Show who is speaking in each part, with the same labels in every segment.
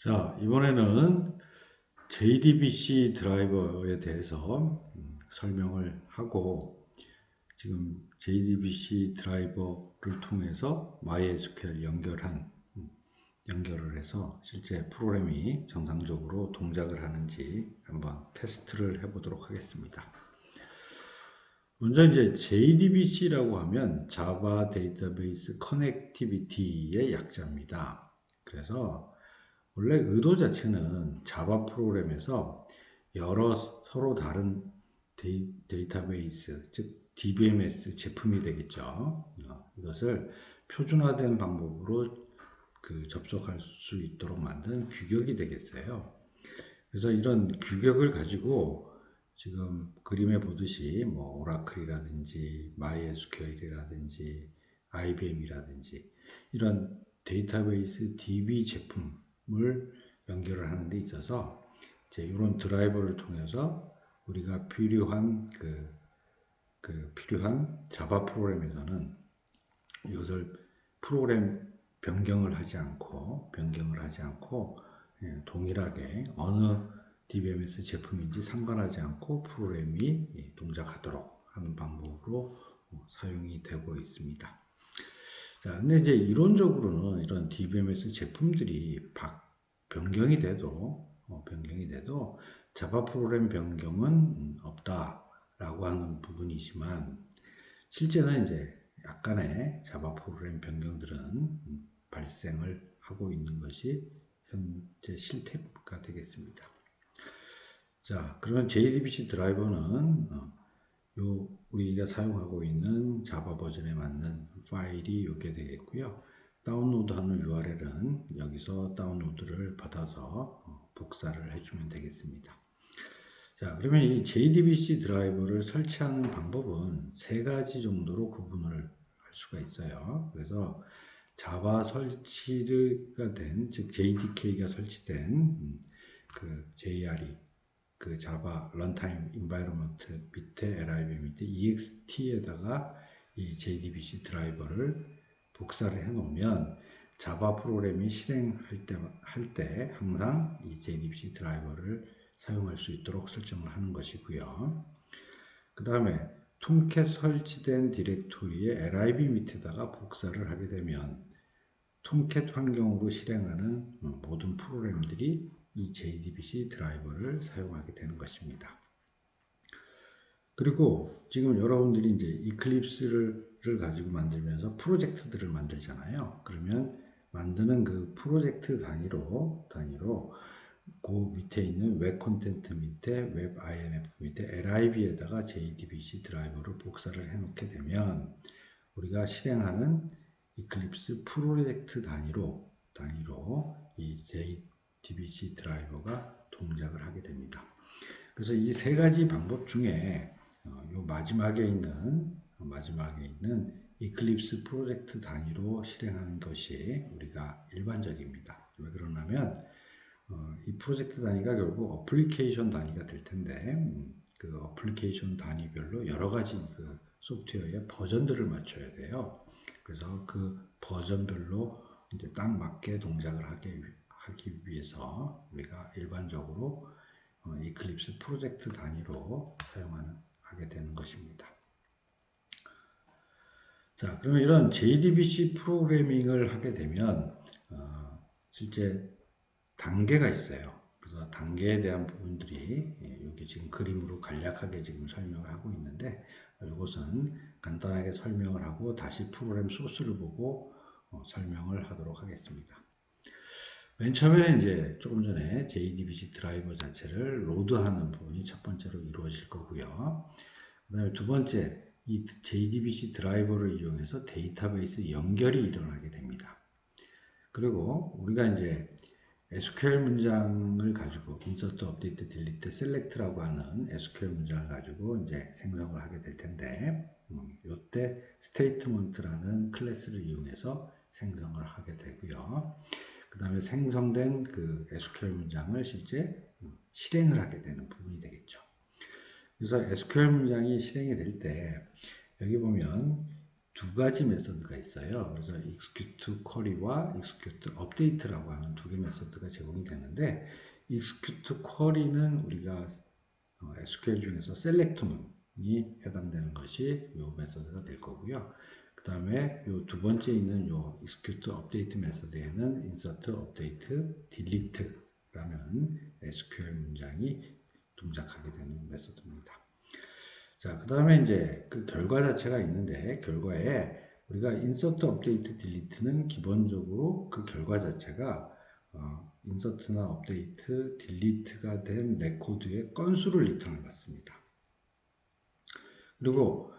Speaker 1: 자, 이번에는 JDBC 드라이버에 대해서 설명을 하고, 지금 JDBC 드라이버를 통해서 MySQL 연결을 해서 실제 프로그램이 정상적으로 동작을 하는지 한번 테스트를 해보도록 하겠습니다. 먼저 이제 JDBC라고 하면 Java Database Connectivity의 약자입니다. 그래서 원래 의도 자체는 자바 프로그램에서 여러 서로 다른 데이터베이스, 즉 DBMS 제품이 되겠죠. 이것을 표준화된 방법으로 접속할 수 있도록 만든 규격이 되겠어요. 그래서 이런 규격을 가지고 지금 그림에 보듯이 뭐 오라클이라든지 MySQL이라든지 IBM이라든지 이런 데이터베이스 DB 제품을 연결을 하는 데 있어서 이제 이런 드라이버를 통해서 우리가 필요한 자바 프로그램에서는 이것을 프로그램 변경을 하지 않고 동일하게 어느 DBMS 제품인지 상관하지 않고 프로그램이 동작하도록 하는 방법으로 사용이 되고 있습니다. 자, 근데 이제 이론적으로는 이런 DBMS 제품들이 변경이 돼도 자바 프로그램 변경은 없다라고 하는 부분이지만 실제는 이제 약간의 자바 프로그램 변경들은 발생을 하고 있는 것이 현재 실태가 되겠습니다. 자, 그러면 JDBC 드라이버는 우리가 사용하고 있는 자바 버전에 맞는 파일이 이렇게 되겠고요. 다운로드하는 URL은 여기서 다운로드를 받아서 복사를 해주면 되겠습니다. 자, 그러면 이 JDBC 드라이버를 설치하는 방법은 세 가지 정도로 구분을 할 수가 있어요. 그래서 자바 설치가 된, 즉 JDK가 설치된 JRE, 자바 런타임 인바이러먼트 밑에 LIB 밑에 EXT에다가 이 JDBC 드라이버를 복사를 해 놓으면 자바 프로그램이 실행할 때 항상 이 JDBC 드라이버를 사용할 수 있도록 설정을 하는 것이고요. 그 다음에 톰캣 설치된 디렉토리에 LIB 밑에다가 복사를 하게 되면 톰캣 환경으로 실행하는 모든 프로그램들이 이 JDBC 드라이버를 사용하게 되는 것입니다. 그리고 지금 여러분들이 이제 이클립스를 가지고 만들면서 프로젝트들을 만들잖아요. 그러면 만드는 그 프로젝트 단위로 그 밑에 있는 웹 콘텐트 밑에 웹 INF 밑에 LIB에다가 JDBC 드라이버를 복사를 해 놓게 되면 우리가 실행하는 이클립스 프로젝트 단위로 이 JDBC 드라이버가 동작을 하게 됩니다. 그래서 이 세 가지 방법 중에 요 마지막에 있는 이클립스 프로젝트 단위로 실행하는 것이 우리가 일반적입니다. 왜 그러냐면 이 프로젝트 단위가 결국 어플리케이션 단위가 될 텐데 그 어플리케이션 단위별로 여러 가지 그 소프트웨어의 버전들을 맞춰야 돼요. 그래서 그 버전별로 이제 딱 맞게 동작을 하기 위해서 우리가 일반적으로 이클립스 프로젝트 단위로 하게 되는 것입니다. 자, 그러면 이런 JDBC 프로그래밍을 하게 되면 실제 단계가 있어요. 그래서 단계에 대한 부분들이 여기 지금 그림으로 간략하게 지금 설명을 하고 있는데 이것은 간단하게 설명을 하고 다시 프로그램 소스를 보고 설명을 하도록 하겠습니다. 맨 처음에는 이제 조금 전에 JDBC 드라이버 자체를 로드하는 부분이 첫 번째로 이루어질 거고요. 그 다음에 두 번째, 이 JDBC 드라이버를 이용해서 데이터베이스 연결이 일어나게 됩니다. 그리고 우리가 이제 SQL 문장을 가지고 insert, update, delete, select라고 하는 SQL 문장을 가지고 이제 생성을 하게 될 텐데 이때 statement라는 클래스를 이용해서 생성을 하게 되고요. 그 다음에 생성된 그 SQL 문장을 실제 실행을 하게 되는 부분이 되겠죠. 그래서 SQL 문장이 실행이 될 때 여기 보면 두 가지 메서드가 있어요. 그래서 execute query와 execute update라고 하는 두 개 메서드가 제공이 되는데, execute query는 우리가 SQL 중에서 select문이 해당되는 것이 이 메서드가 될 거고요. 그 다음에 이 두 번째 있는 이 execute update 메서드에는 insert, update, delete라는 SQL 문장이 동작하게 되는 메서드입니다. 자, 그 다음에 이제 그 결과 자체가 있는데, 결과에 우리가 insert, update, delete는 기본적으로 그 결과 자체가 insert나 update, delete가 된 레코드의 건수를 리턴을 받습니다. 그리고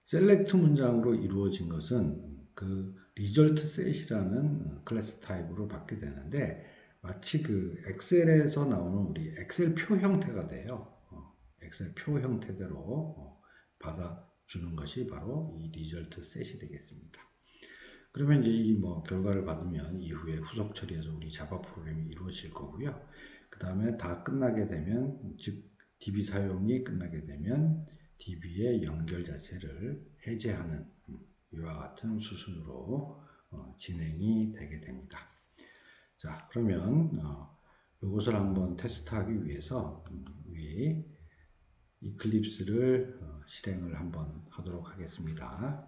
Speaker 1: select 문장으로 이루어진 것은 그 result set이라는 클래스 타입으로 받게 되는데, 마치 그 엑셀에서 나오는 우리 엑셀 표 형태가 돼요. 엑셀 표 형태대로 받아주는 것이 바로 이 result set이 되겠습니다. 그러면 이제 이 결과를 받으면 이후에 후속 처리해서 우리 자바 프로그램이 이루어질 거고요. 그 다음에 다 끝나게 되면, 즉 DB 사용이 끝나게 되면 DB의 연결 자체를 해제하는 이와 같은 수순으로 진행이 되게 됩니다. 자, 그러면 이것을 한번 테스트하기 위해서 우리 이클립스를 실행을 한번 하도록 하겠습니다.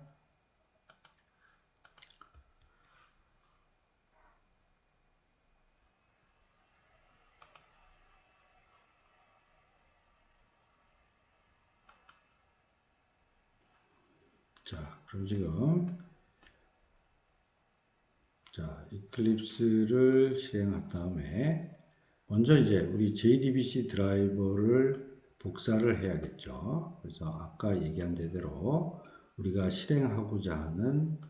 Speaker 1: 자, 그럼 지금 이클립스를 실행한 다음에 먼저 이제 우리 JDBC 드라이버를 복사를 해야겠죠. 그래서 아까 얘기한 대로 우리가 실행하고자 하는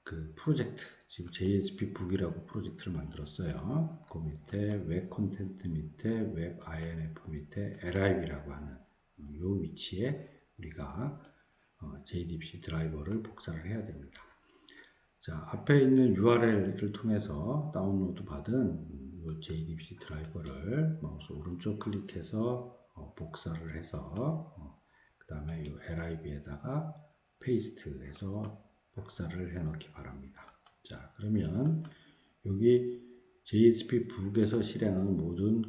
Speaker 1: 그 프로젝트, 지금 JSP 북이라고 프로젝트를 만들었어요. 그 밑에 웹 콘텐트 밑에 웹 INF 밑에 LIV라고 하는 이 위치에 우리가 JDBC 드라이버를 복사를 해야 됩니다. 자, 앞에 있는 URL을 통해서 다운로드 받은 이 JDBC 드라이버를 마우스 오른쪽 클릭해서 복사를 해서 그 다음에 이 LIV에다가 페이스트해서 복사를 해 놓기 바랍니다. 자, 그러면 여기 JSP 북에서 실행하는 모든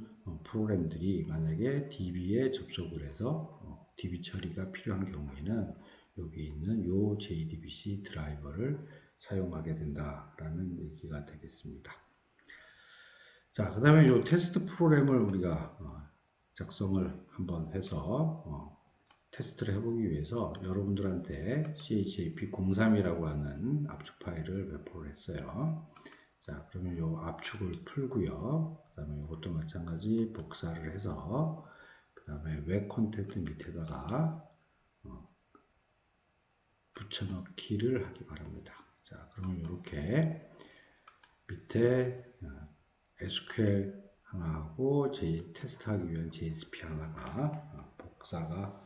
Speaker 1: 프로그램들이 만약에 DB에 접속을 해서 DB 처리가 필요한 경우에는 여기 있는 이 JDBC 드라이버를 사용하게 된다라는 얘기가 되겠습니다. 자, 그 다음에 이 테스트 프로그램을 우리가 작성을 한번 해서 테스트를 해보기 위해서 여러분들한테 CHAP03이라고 하는 압축 파일을 배포를 했어요. 자, 그러면 이 압축을 풀고요. 그 다음에 이것도 마찬가지 복사를 해서 그 다음에 웹 콘텐트 밑에다가 붙여넣기를 하기 바랍니다. 자, 그러면 이렇게 밑에 SQL 하나하고 테스트하기 위한 JSP 하나가 복사가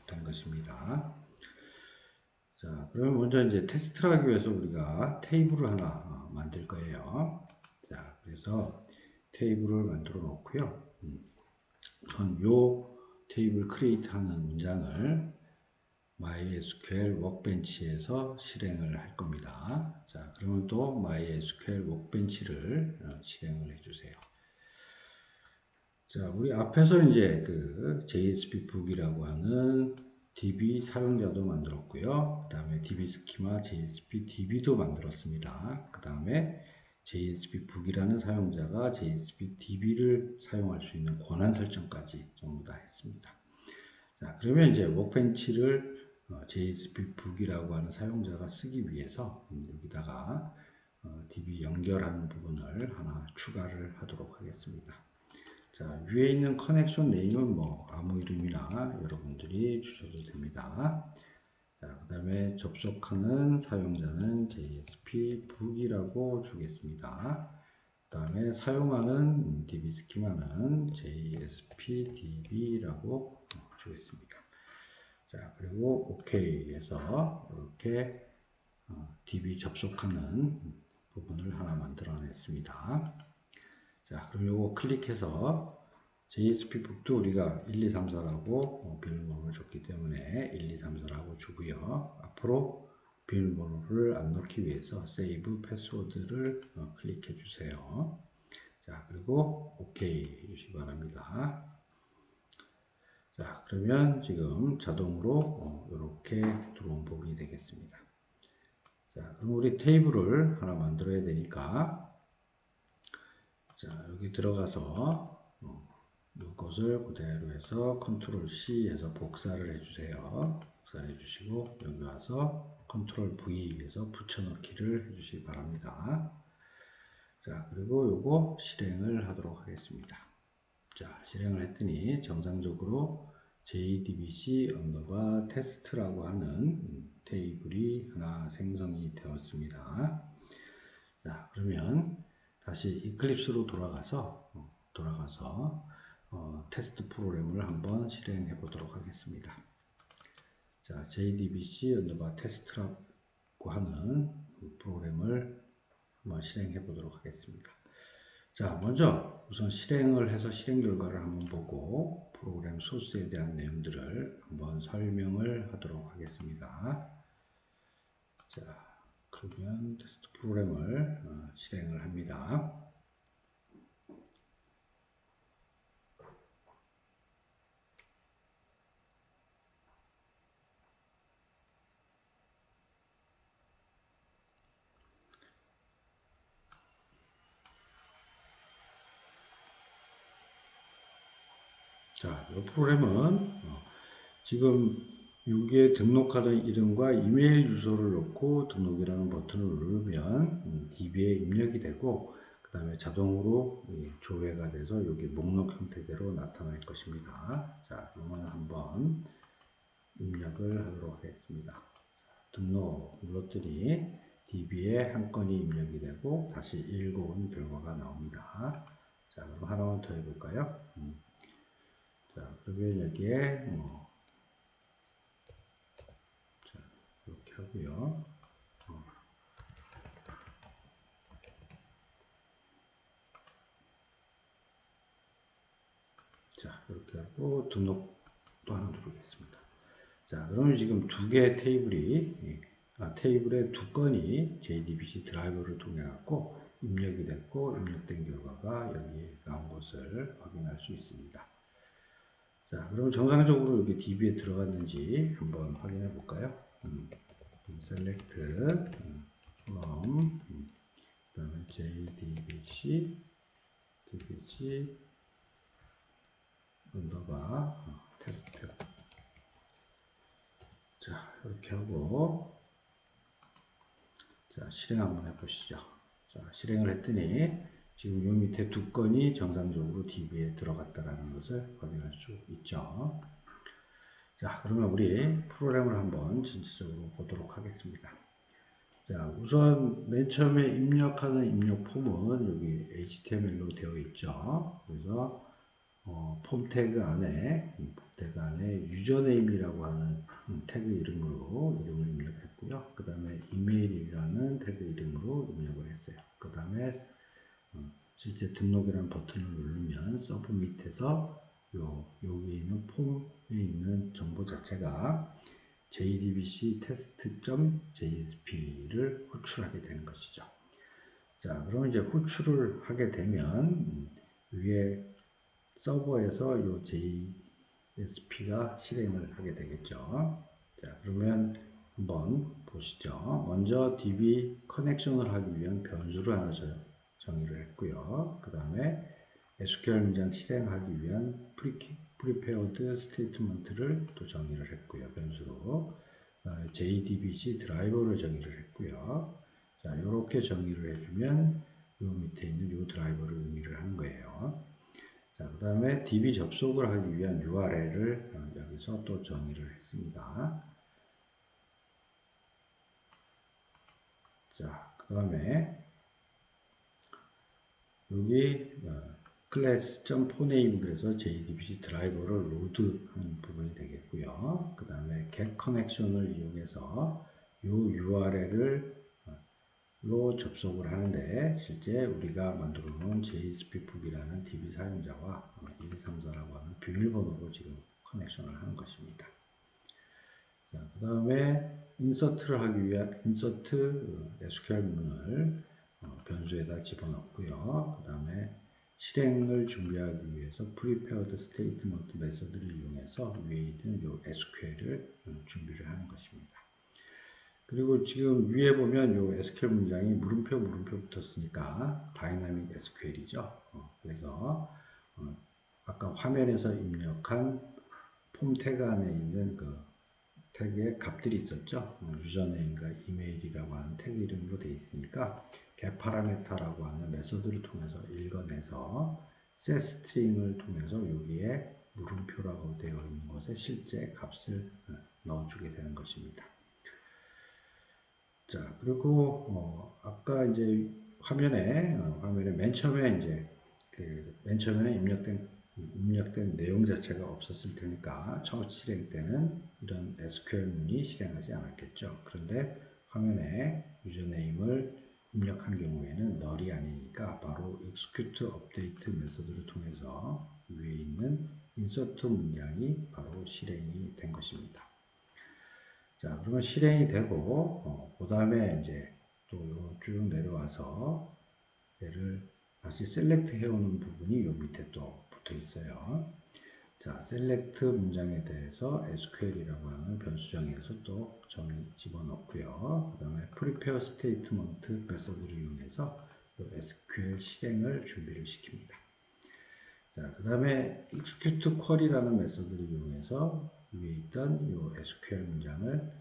Speaker 1: 된 것입니다. 자, 그러면 먼저 이제 테스트를 하기 위해서 우리가 테이블을 하나 만들 거예요. 자, 그래서 테이블을 만들어 놓고요. 우선 요 테이블 크리에이트 하는 문장을 MySQL 워크벤치에서 실행을 할 겁니다. 자, 그러면 또 MySQL 워크벤치를 실행을 해주세요. 자, 우리 앞에서 이제 그 JSP 북이라고 하는 DB 사용자도 만들었고요. 그 다음에 DB 스키마 JSP DB도 만들었습니다. 그 다음에 JSP 북이라는 사용자가 JSP DB를 사용할 수 있는 권한 설정까지 전부 다 했습니다. 자, 그러면 이제 워크벤치를 JSP 북이라고 하는 사용자가 쓰기 위해서 여기다가 DB 연결하는 부분을 하나 추가를 하도록 하겠습니다. 자, 위에 있는 커넥션 네임은 아무 이름이나 여러분들이 주셔도 됩니다. 자, 그 다음에 접속하는 사용자는 JSP 북이라고 주겠습니다. 그 다음에 사용하는 DB 스키마는 JSP DB라고 주겠습니다. 자, 그리고 OK 해서 이렇게 DB 접속하는 부분을 하나 만들어냈습니다. 자, 그럼 요거 클릭해서 JSP 북도 우리가 1, 2, 3, 4라고 비밀번호를 줬기 때문에 1, 2, 3, 4라고 주고요. 앞으로 비밀번호를 안 넣기 위해서 Save 패스워드를 클릭해 주세요. 자, 그리고 OK 해주시기 바랍니다. 자, 그러면 지금 자동으로 이렇게 들어온 부분이 되겠습니다. 자, 그럼 우리 테이블을 하나 만들어야 되니까, 자, 여기 들어가서 이것을 그대로 해서 컨트롤 C 해서 복사를 해주세요. 복사를 해주시고 여기 와서 컨트롤 V 해서 붙여넣기를 해주시기 바랍니다. 자, 그리고 요거 실행을 하도록 하겠습니다. 자, 실행을 했더니 정상적으로 JDBC 언더바 테스트라고 하는 테이블이 하나 생성이 되었습니다. 자, 그러면 다시 이클립스로 돌아가서 테스트 프로그램을 한번 실행해 보도록 하겠습니다. 자, JDBC 언더바 테스트라고 하는 프로그램을 한번 실행해 보도록 하겠습니다. 자, 먼저 우선 실행을 해서 실행 결과를 한번 보고 프로그램 소스에 대한 내용들을 한번 설명을 하도록 하겠습니다. 자, 그러면 테스트 프로그램을 실행을 합니다. 자, 이 프로그램은 지금 여기에 등록하는 이름과 이메일 주소를 넣고 등록이라는 버튼을 누르면 DB에 입력이 되고 그 다음에 자동으로 조회가 돼서 여기 목록 형태대로 나타날 것입니다. 자, 그러면 한번 입력을 하도록 하겠습니다. 등록 눌렀더니 DB에 한 건이 입력이 되고 다시 읽어온 결과가 나옵니다. 자, 그럼 하나만 더 해볼까요? 자, 그러면 여기에 자, 이렇게 하고요. 자, 이렇게 하고 등록도 하나 누르겠습니다. 자, 그러면 지금 두 개의 테이블에 두 건이 JDBC 드라이버를 통해 갖고 입력이 됐고 입력된 결과가 여기 나온 것을 확인할 수 있습니다. 자, 그럼 정상적으로 여기 DB에 들어갔는지 한번 확인해 볼까요? select from 그 다음에 JDBC 언더바 테스트. 자, 이렇게 하고 자, 실행 한번 해보시죠. 자, 실행을 했더니 지금 요 밑에 두 건이 정상적으로 DB에 들어갔다라는 것을 확인할 수 있죠. 자, 그러면 우리 프로그램을 한번 전체적으로 보도록 하겠습니다. 자, 우선 맨 처음에 입력하는 입력 폼은 여기 HTML로 되어 있죠. 그래서 폼 태그 안에 유저네임이라고 하는 태그 이름으로 이름을 입력했고요. 그 다음에 이메일이라는 태그 이름으로 입력을 했어요. 그 다음에 실제 등록이라는 버튼을 누르면 서브 밑에서 여기 있는 폼에 있는 정보 자체가 JDBC test.jsp를 호출하게 되는 것이죠. 자, 그러면 이제 호출을 하게 되면 위에 서버에서 이 JSP가 실행을 하게 되겠죠. 자, 그러면 한번 보시죠. 먼저 DB 커넥션을 하기 위한 변수를 하나 정의를 했고요. 그 다음에 SQL 문장 실행하기 위한 prepared statement를 또 정의를 했고요. 변수로. JDBC 드라이버를 정의를 했고요. 자, 이렇게 정의를 해주면 이 밑에 있는 이 드라이버를 의미를 하는 거예요. 자, 그 다음에 DB 접속을 하기 위한 URL을 여기서 또 정의를 했습니다. 자, 그 다음에 여기 class.phoneame 그래서 JDBC 드라이버를 로드하는 부분이 되겠고요. 그 다음에 get connection을 이용해서 이 URL을 로 접속을 하는데 실제 우리가 만들어 놓은 JSPF이라는 DB 사용자와 1234라고 하는 비밀번호로 지금 커넥션을 하는 것입니다. 그 다음에 인서트를 하기 위한 인서트 SQL 문을 변수에다 집어넣고요. 그 다음에 실행을 준비하기 위해서 prepared statement 메서드를 이용해서 위에 있는 요 SQL을 준비를 하는 것입니다. 그리고 지금 위에 보면 요 SQL 문장이 물음표 붙었으니까 다이나믹 SQL이죠. 그래서 아까 화면에서 입력한 폼 태그 안에 있는 그 태그의 값들이 있었죠. 유저네임과 이메일이라고 하는 태그 이름으로 되어 있으니까 getParameter라고 하는 메서드를 통해서 읽어내서 setString을 통해서 여기에 물음표라고 되어 있는 곳에 실제 값을 넣어주게 되는 것입니다. 자, 그리고 아까 이제 화면에 맨 처음에 이제 맨 처음에 입력된 내용 자체가 없었을 테니까 첫 실행 때는 이런 SQL 문이 실행하지 않았겠죠. 그런데 화면에 유저네임을 입력한 경우에는 null이 아니니까 바로 execute update 메소드를 통해서 위에 있는 insert 문장이 바로 실행이 된 것입니다. 자, 그러면 실행이 되고, 그 다음에 이제 또 쭉 내려와서 얘를 다시 셀렉트 해오는 부분이 요 밑에 또 붙어 있어요. 자, 셀렉트 문장에 대해서 SQL이라고 하는 변수정에서 또 집어넣고요. 그 다음에 prepare statement 메소드를 이용해서 SQL 실행을 준비를 시킵니다. 자, 그 다음에 execute query라는 메소드를 이용해서 위에 있던 이 SQL 문장을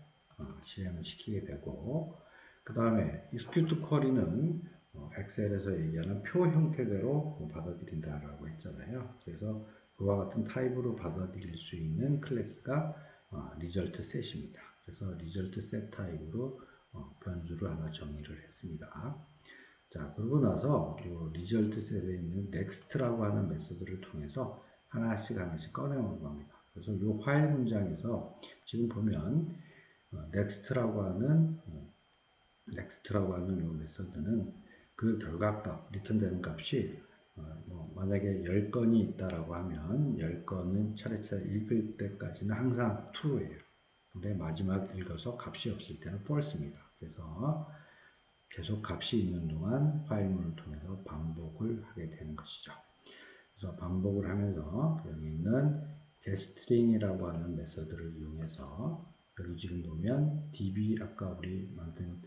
Speaker 1: 실행을 시키게 되고, 그 다음에 execute query는 엑셀에서 얘기하는 표 형태대로 받아들인다라고 했잖아요. 그래서 그와 같은 타입으로 받아들일 수 있는 클래스가 result set입니다. 그래서 result set 타입으로 변수를 하나 정의를 했습니다. 자, 그러고 나서 이 result set에 있는 next라고 하는 메소드를 통해서 하나씩 꺼내오는 겁니다. 그래서 이 화일 문장에서 지금 보면 next라고 하는 이 메소드는 그 결과값, 리턴되는 값이 만약에 10건이 있다라고 하면 10건은 차례차례 읽을 때까지는 항상 true예요. 근데 마지막 읽어서 값이 없을 때는 false입니다. 그래서 계속 값이 있는 동안 파일문을 통해서 반복을 하게 되는 것이죠. 그래서 반복을 하면서 여기 있는 getString이라고 하는 메서드를 이용해서 여기 지금 보면 db 아까 우리 만든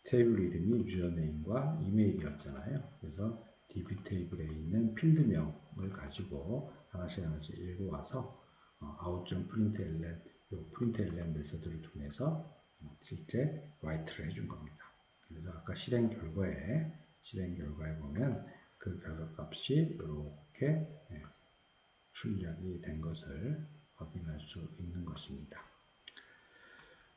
Speaker 1: 테이블 이름이 유저네임과 이메일이었잖아요. 그래서 db 테이블에 있는 필드명을 가지고 하나씩 읽어와서 out.println println 메서드를 통해서 실제 write를 해준 겁니다. 그래서 아까 실행 결과에 보면 그 결과값이 이렇게 출력이 된 것을 확인할 수 있는 것입니다.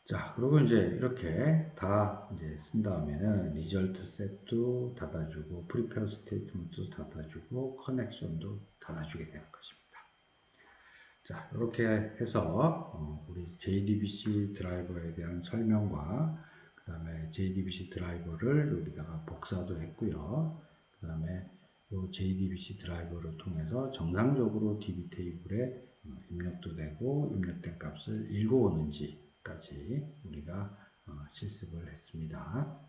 Speaker 1: 자, 그리고 이제 이렇게 다 이제 쓴 다음에는 result set도 닫아주고 prepare statement도 닫아주고 connection도 닫아주게 되는 것입니다. 자, 이렇게 해서 우리 JDBC 드라이버에 대한 설명과 그 다음에 JDBC 드라이버를 여기다가 복사도 했고요. 그 다음에 이 JDBC 드라이버를 통해서 정상적으로 DB 테이블에 입력도 되고 입력된 값을 읽어오는지까지 우리가 실습을 했습니다.